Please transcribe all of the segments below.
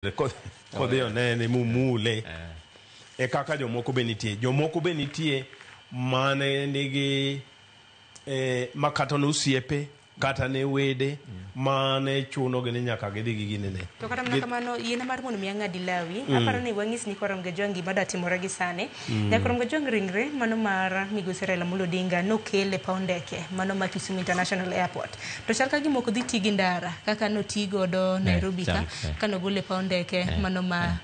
kodhi onene mumule e kaka jomoko be nitie mane nigi makata nosiepe kata ne wede mane chuno gini nyaka gidhi gi ginene to kata mana kamano yena mar mondo miya ng'adi lawi aparo ni wang'is ni Koramge Jwangi bada timore gi sane Koramge Jwangi ringre mano mar Migosi Raila Amolo Odinga nokele paw ndeke mano ma Kisumu International Airport to chal ka gimoko dhi tigi ndara kaka noti godo Nairobi ka kanogole paw ndeke mano ma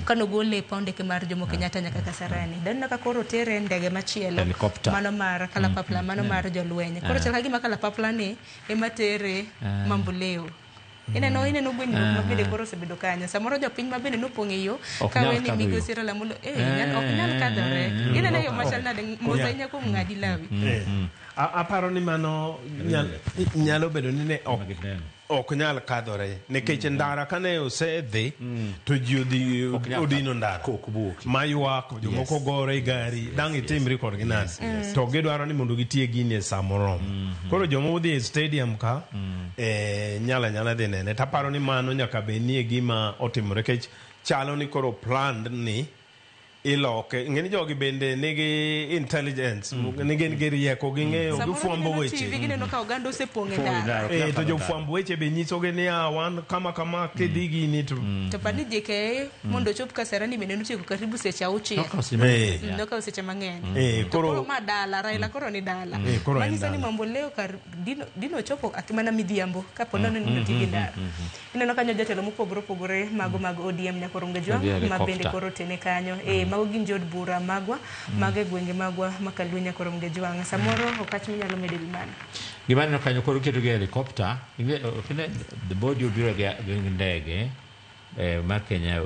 kanogole paw ndeke mar Jomo Kenyatta nyaka Kasarani dan ka koro tere ndege machielo mano mar kalapapla mano mar jolweny koro chal ka gima kalapapla ni ematere Mamboleo ineno gweno mabende koro osebedo kanyo samoro jopiny mabende nopong'e yo kawe ni Migosi Raila Amolo ok nyal kadhore ineno yo machal nade mosainya kuom ng'adi lawi aparo ni mano nyalo bedo ni ne ok nyal kadhore nikech ndara kane osedhi to ji odino ndara mayuak jomoko gore gari dang' itimri kodgi nade to gidwaro ni mondo gitie gini e samoro koro joma udhi e stadium ka nyala dhi nene taparo ni mano nyaka bednie gima otimore kech chalo ni koro planned ni iloke ngeni jogi bende nigi intelligence nigi rieko ging'eyo gifwambo weche gineno ka oganda osepong'e ndara to jofwambo weche be nyisogi ni wan kama kidhi gini to pani JK mondo chop Kasarani bende notieko karibu seche 6 ndoka seche mang'eny koro ma dala Raila koro ni dala manyiso ni Mamboleo dino chopo akimana midhiambo kapo nono ni notigi ndara ineno kanyo jatelo mopogore mago mag ODM ne Koramge Jwangi mabende koro tene kanyo mago gin jod bura magwa mage gwenge magwa makalunya Koramge Jwangi samoro okach minyalo medo limana gimana no kanyo koro keto helicopter the body biro ga ndege ma Kenya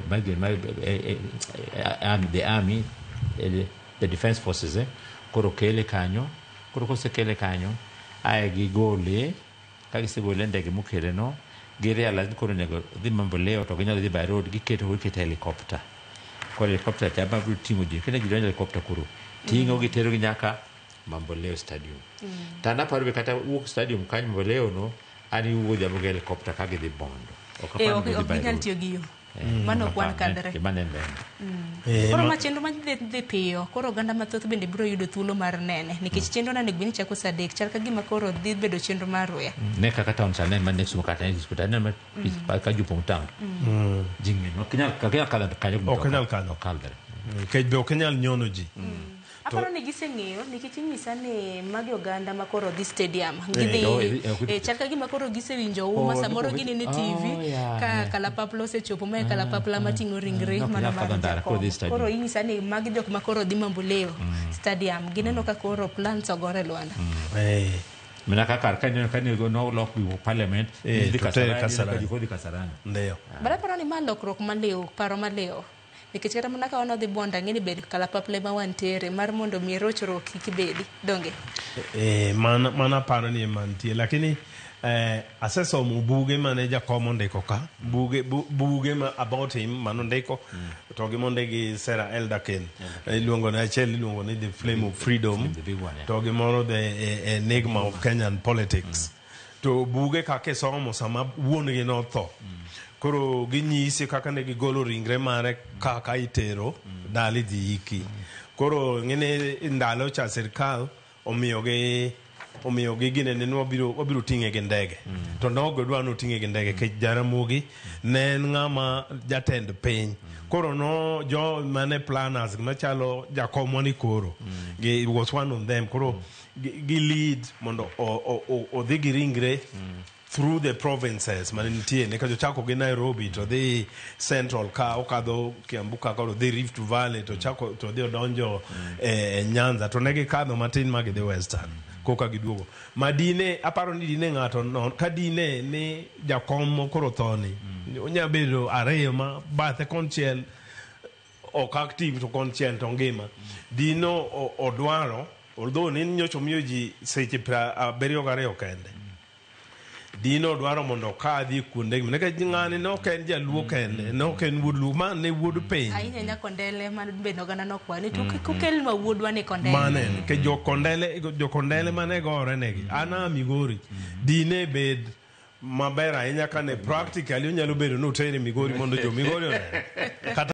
the army the defense forces koro kele kanyo koro kosekele kanyo aye gigole kagisegole ndege mukele no giria lazima koro nego dhi Mamboleo to ginyalo dhi by road giketo helicopter helicopter chaba tingo ji kene gidonjo helicopter kuro tingo gitero nyaka Mamboleo stadium tanda paro kata wuok stadium kanyo Mamboleo no ani wuo jabo helicopter ka gidhi Bondo ok nyal tiyo gi yo mano kwan kadre koro ma chenro ma dhi piyo koro oganda mathoth bende biro yudo thuolo mar nene nikech chenro na negni chako saa 3 chal ka gima koro dhi bedo chenro mar ruya ne kaka town chane man next mukata ne diskuta ne ka jupong town jingmen ok nyal kadre kech be ok nyal nyono ji aparo ni giseng'eyo nikech inyisa ni magi oganda ma koro dhi stadium gidhi chal ka gima koro gisewinjo uma samoro gini ni TV ka kalapapla osechopo mae kalapapla mating'o ringre mana mar koro inyisa ni magi jok ma koro dhi Mamboleo stadium gineno ka koro plans ogore lwanda mina kaka kanyo go no lock bi parliament di Kasarani ndio bara paro ni malokruok maleo paro maleo nikech kata mana ka wana dhi Bonda ng'eni bed kalapapla ma wantere mar mondo mi rochruok kibedi donge mana paro ni mantie lakini asesomo buge mane Jakomo ndiko ka buge ma about him mano ndiko to gi monde gi Sarah Eldaken iluongo na achiel iluongo ni The Flame of Freedom to gi moro The Enigma of Kenyan Politics to buge kake somo sama wuon gi no tho koro ginyisi kaka ne gigolo ringre mare kaka itero dali dhi iki koro ngene ndalo cha sirkal omiyo gi gine ne wabiro ting'e gi ndege to nogo dwa no ting'e gi ndege ke Jaramogi ne ng'ama jatend piny koro no jo mane planners machalo Jakomo ni koro was one of them koro gi lead mondo odhi gi ringre through the provinces maninitie ne kajo chako gi Nairobi to the central ka okadho Kiambu ka koro the Rift Valley to chako to the donjo Nyanza to negi kadho matin magi the western koka giduogo madine aparo ni dine ng'ato no ka dine ni Jakomo koro thoni onya bedo ariyo ma bathe konchiel ok active to konchiel to ngima dino odwaro although ni nyocho miyo ji seche 72 kende dino dwaro mondo ka dhi kuonde ne ka ng'ani no ken jaluo kende no ken wuod ma ne wuod piny ahinya Kondele man bendo gana no kwani to kokel ma wuodwa ne Kondele mane ke jo Kondele mane gore negi ana Migori dine bed maber ahinya kane practically onyalo bedo ni utere Migori mondo jo Migori one. Kata